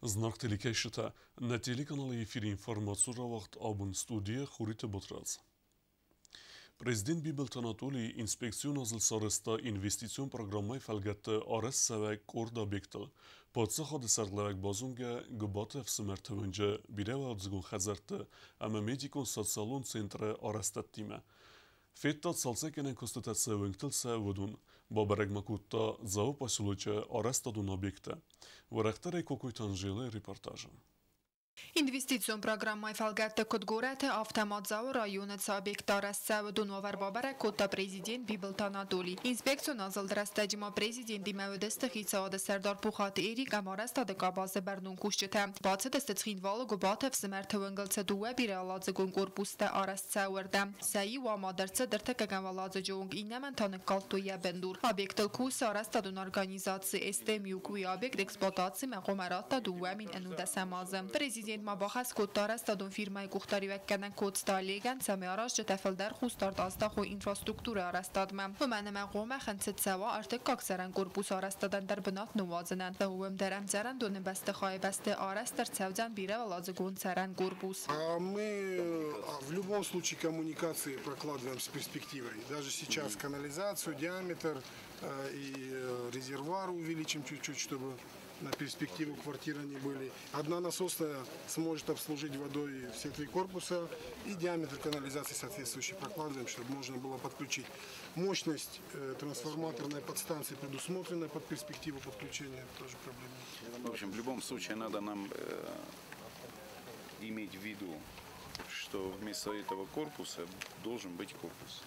Знак телекешта на телеканале эфир информацию вақт абун студия Хурита Ботраз. Президент Бибелт Анатолий инспекцион азылсарыста инвестицион программай фәлгәтті арас сәвәк орда бектіл. Падса хады сәрләвәк базунга губаты әфсімәрті өнже бірәвә адзығын хәзәрті әмі медикон социалон центры арастаттиме. Феттат салса кенен конституция венктилса вудун бабарек макутта зау поселоче арестадун объекта. Варахтарей кокойтан жилы репортажем. Инвестицион программай фалгатта кодгорате автоматзау районец объектара савдун овар бабара кота президент Бибелт Анатолий. Инспекцион азылдрастаджима президенти мавдеста хицаада Сардар Пухат Эрик амараста декабазы барнун кушчета. Бацет эстецхин валы губатев смерта венгелца дуэ биралазы гунгорпуста араст сауэрда. Саи ва мадерца дертека гавалазы джонг иннаман танек калтуя бендур. Объектал кус арастадун организации СТМ-юкуи объект эксплуатации мaqomarata дуэ мин энуда самазы. Президент ما باخس کدتار است دادون فیرمای گختاری وکنن کدستالیگن سمیاراش جتفل در خوستارد آستا خو اینفراسترکتور آرستاد و من مقوم خنست سوا ارتک اکثرن گربوس آرستادن در بنات نوازنن و هم در امزرن دون بسته خواهی بسته آرست در سوزن بیره و لازگون سرن گربوس. Мы в любом случае коммуникации прокладываем с перспективой. Даже сейчас канализацию, диаметр и резервуар увеличим чуть-чуть, чтобы на перспективу квартиры не были. Одна насосная сможет обслужить водой все три корпуса и диаметр канализации соответствующий прокладываем, чтобы можно было подключить. Мощность трансформаторной подстанции предусмотрена под перспективу подключения, тоже проблема. В общем, в любом случае надо нам иметь в виду, что вместо этого корпуса должен быть корпус.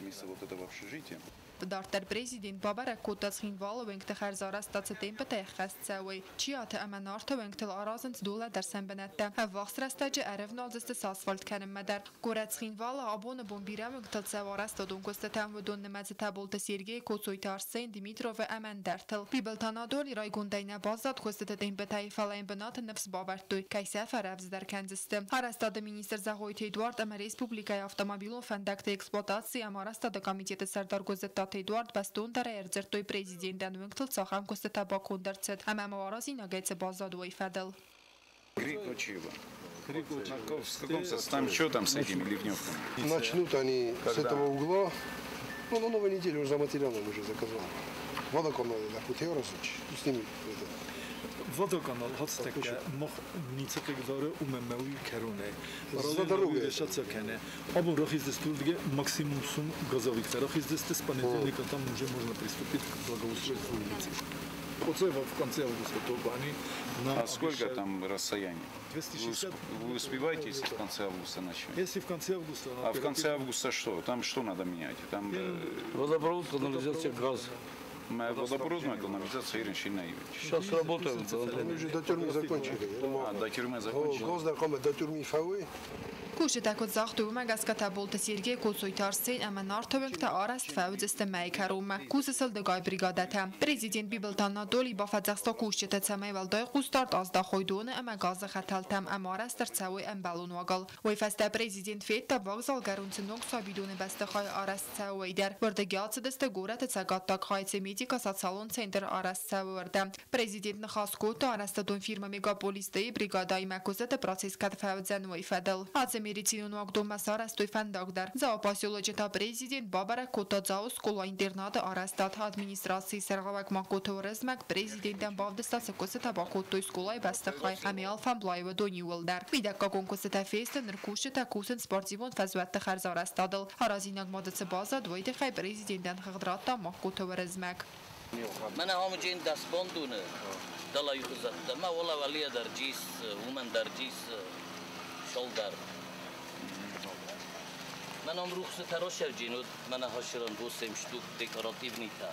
Вместо вот этого общежития. Дартер президент бабарек кутас хинвал венкте خرزارست دات ستیم بته خست سوی چیات امنارت وенکتل آرازند دوله در سنبنته هفاخت رستج عرف نازست ساسفالت کنم مدر گورت خینوال آبون بومبیرم وенکتل سوارست دون کستتم و دون نمز تبولت سیرگی کوسوی تارسین دیمیتروف امن درتل بیبلتانا دولی رای گوندین بازداد کستت دین بتای فلاین بنات نفس باورتوی کیسه فرفز در کنزسته هرستاد مینیستر زهویت ادوارد ام ریسپوبلیکای автомобилон фандакт эксплуатации амарастада комитеты сардар гозеттат Эдуард Бастун дар эрзертои президентан венктл цахан костета бакундерцет амамаварази нагайце базадуай фадал. Крикочево. В каком состоянии? Что там с этими ливневками? Начнут они с этого угла. Ну, на новой неделе уже за материалом уже заказал. Водоканал на Хутеоросуч. С ними Водоканал хостека мох ницекегдары умемеуи керуне. За дорогой. Решатсакене. Абу рохиздестулдге максимум сум газовик. Рохиздесте с понедельника там уже можно приступить к благоустройству улицы. В конце августа только они на... А сколько там расстояние? 260. Вы успеваете, если в конце августа начать? Если в конце августа... А в конце августа что? Там что надо менять? Там... Водопровод, канализация, газ. Водопроводная канализация Ирина Шильнаевич. Сейчас работаем. они уже до тюрьмы закончили. А, до тюрьмы закончили? Госдакома до тюрьмы Фауи. Кушетак от захту мегас катаболта Сергей Косуйтарсен аманарто венкта араст фаудзеста майкарума. Кусесел дегай бригадата. Президент Бибелт Анатолий با فزخستا کشته تسمه ولدای قوستارد از داخویدون اما گاز خطلتم امارست در سوی امبالون واگل. وی فسته президент فیت واگزال گرونسنوک سابیدون بسته خای آرست سوی در وردگیات دست گورت تساگات خای سمیدیکا سالون سنتر آرست سوی ورده. президент نخواست کوت آرست دون فیرما میگاپولیسته بریگادای مکوزت پروسیس کد فاودزن وی فدل. Медицину агдом масарас той фандагдар. За поселочета президент Бабара Котадзаус школа интерната арастат администрации саргавак макотуризмак президентен бавдыста сакосета бакотой школай бастахай амиал фамблайва дониулдар. Видака конкурсета фестен ркушета кусен спортивон фазватта харзар астадыл. Харазинак модатсы база двойты хай президентен хагдрата макотуризмак. من همونجین دستباندونه دلای خزده ما ولا ولی در جیس ومن در جیس شلدر من هم روخ ستراش جنود من هاشران دوستم شدوک دکوراتیو نیتا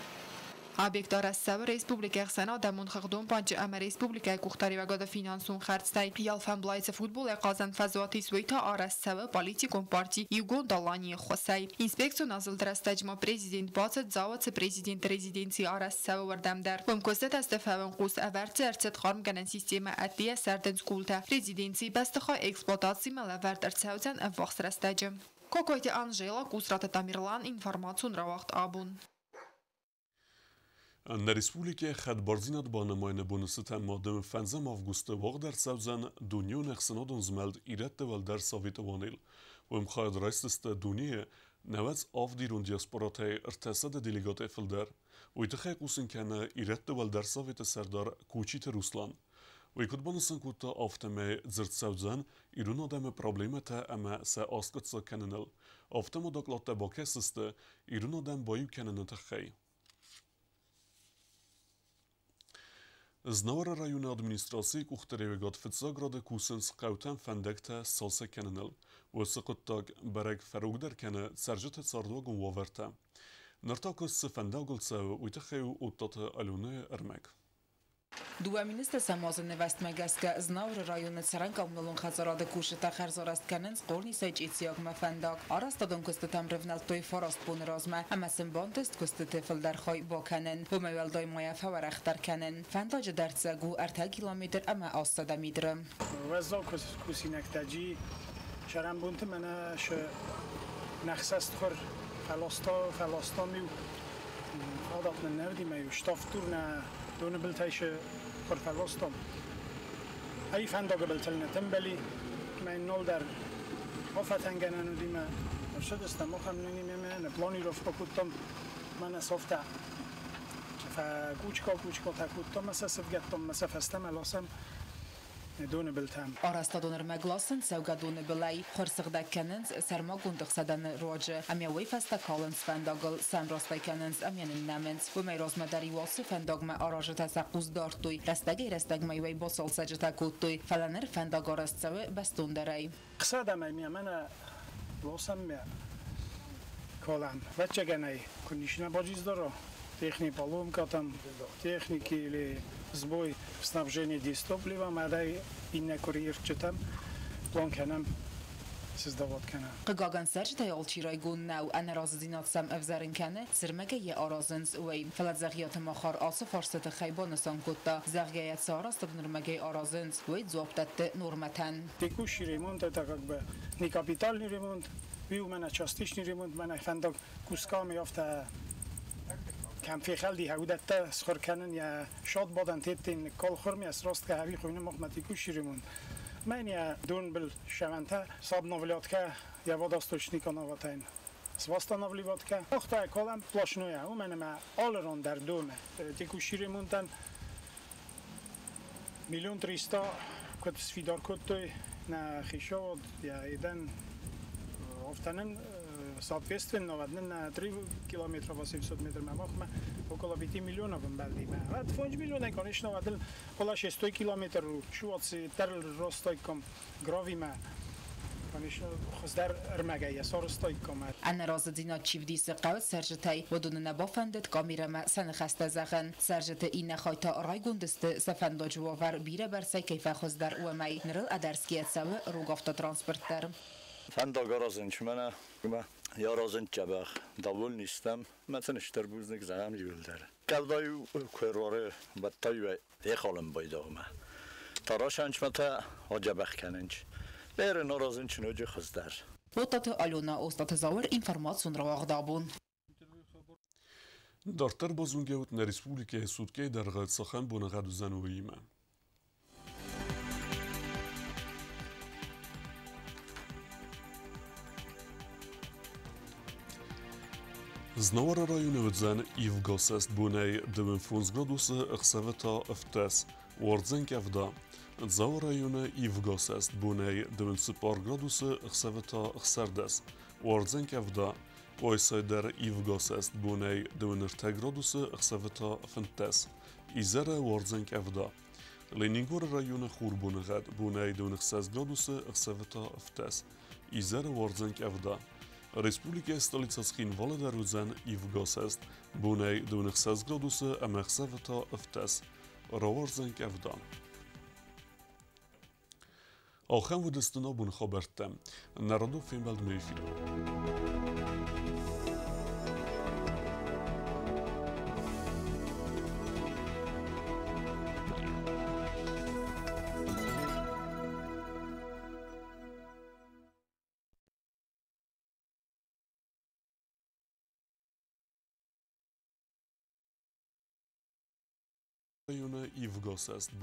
Объектар Савы Республика Сана дамун хагдон панч ама Республика Кухтари вагада финансун харцтай ялфан блайца футбол яқазан фазуати свойта арас Савы политикон парти югон далани хосай. Инспекцион азыл драстаджма президент бацет заваце президент резиденции арас Савы вардамдар. Вамкостет астефаван қус аверце арцет харм ганан система аддия сарден скулта. Резиденции бастыха эксплуатации малаверд арцаузан аввахс растаджм. Кокойте Анжела Кусрата Тамирлан информацион равахт абун. Në Respublike Xatbarzinat banëmajnë bonësët e madëm 15 avgustë vogdar savzan dunjun e xënodon zmeld iret të valdar savit të vanil. U mkhajt rajstës të dunije nevec avdirun diasporate rtesat e delegate fëldar. U i të khekusin kene iret të valdar savit të serdar kuqit e Ruslan. U i këtë bonësën ku të afte me zërt savzan, irun ode me problemet e me se askët së kenenel. Afte më doklat të bokesës të irun ode më boju kenenën të khej. Znavara rajone administrasi ku khtereve gat fëtsa grade kusën skautan fendekte salse kenenel, u së këttag berek ferugder kene sërgjët e cardogun voverte. Nërtakës së fendagëll se u të kheu u të të alune ërmek. Dua ministre Samozën e Vest Megaska znavër rajonet Saranka umëllun Khazarade kushët e Kherzorast kenens qorni se qiciog me fendag. Arastadon këstë të mrëvnal toj forast punë rozme, ama sëmbantest këstë të fëldar khoj bo kenen, po me veldoj moja favar ekhtar kenen. Fenda gjëdartëse gu arta kilometr ama asta da midrë. Vazdo kusinek të gji, sharam buntë me në shë nëksast khër falostomi adat në nevdi me ju shtoftur në دون بلتایش خرفلوستم. ای فندق بلتلنا تنبلی من نول در آفتن گنن و دیمه شد استم خمنونی من پلانی رو فکوتم من صفته فکوچکا تکوتم مثلا سفگتم مثلا فستم لاسم دون بلتم. Arastadon rmeglasën se u gadune bëlej, khërsëgdak kenens serma gundëk sadan rogjë, amja wej festa kalën sfendagëll, sem rostaj kenens amja në nëmens, u me rozme dari wasë fendag me arajët e sa kuzdartuj, restag me wej bosol se gjitha kutuj, falaner fendag arastëve bestunderej. Qësada me mja mena losem me kalën, veqe genej, kënishina bëgjizdoro, техни поломка там, техники или сбой в снабжении дистоплива, мадай и некурьер читам, план канам создавать канам. Qëgagan sërgjët e olqiraj gun nau, anë razëzinat sam evzerin kene, sërmege je arazënz uej. Felat zaghiat e makhar asë farsët e khajbo nësën kutta, zaghiat saras të nërmege arazënz uej dzoptet të nurmeten. Текущий ремонт это как бы не капитальный ремонт, и у меня частичный ремонт, меня фендок кусками авто کم فیخل دی هودت سخر کنن یا شاد بادن تیتین کال خورمی از راست که هوی خوینه مخمتی کوشیریمون من یا دون بل شونته صاب نولیات که یا واداستوشنی کناواتین سواستا نولیات که وقتا کالم پلاشنویا او من ما آلران در دومه تی کوشیریمون تن 1,300,000 کد سفیدار کد توی نه خیشاد یا ایدن افتنن Соответственно, в 3 километра 800 метров мы около 5 миллионов балдиме. А 5 миллионов, конечно, около 600 километров. Шуатси терл ростойком гровиме. Конечно, خزدر ارمگه یا سارستایکم. أنا رازدينا تشيفديس قوت سرجتي ودون نبافندت كاميرا سنخست زغن سرجت این خایتا رای گندست سفند جوار بیره برسای کیف خزدر ومی نرل ادرسکیت سو روگافتا ترانسپورتر. فندق رازنچ منه یا رازنچ جبخ داول نیستم مثلا اشتر بوزنک زنم جیل داره کدای کورواره باتای یخالم بایداغمه تراشنچ متا آجبخ کننچ بیر نرازنچ نوجه خزدر وطت آلونا استاد زاور اینفرماسیون را آغدابون Darter bozungevut në Respublike e Sutkej dërgët sëkhem bu në gadu zanurime. Znavara rajone vëdzën i vgosest bunej dëvën funz gradusë ëkseve ta ëftes, u ardzen kevda. Dzau rajone i vgosest bunej dëvën sëpar gradusë ëkseve ta ëkserdes, u ardzen kevda. Ojse der i vgosest bunej dëvën nërte gradusë ëkseve ta fëntes, i zere u ardzen kevda. Leningore rajone khur bunëghet bunej dëvën ëkses gradusë ëkseve ta ëftes, i zere u ardzen kevda. Respublike Stolica Skin Valedar vëdzën i vgosest bunej dëvën ëkses gradusë e me ëkseve ta ëftes, ra u ardzen kevda. آخر و دستنا بون خبرتم نرادو فیلم بلد میفیلم Rayona Ivgos est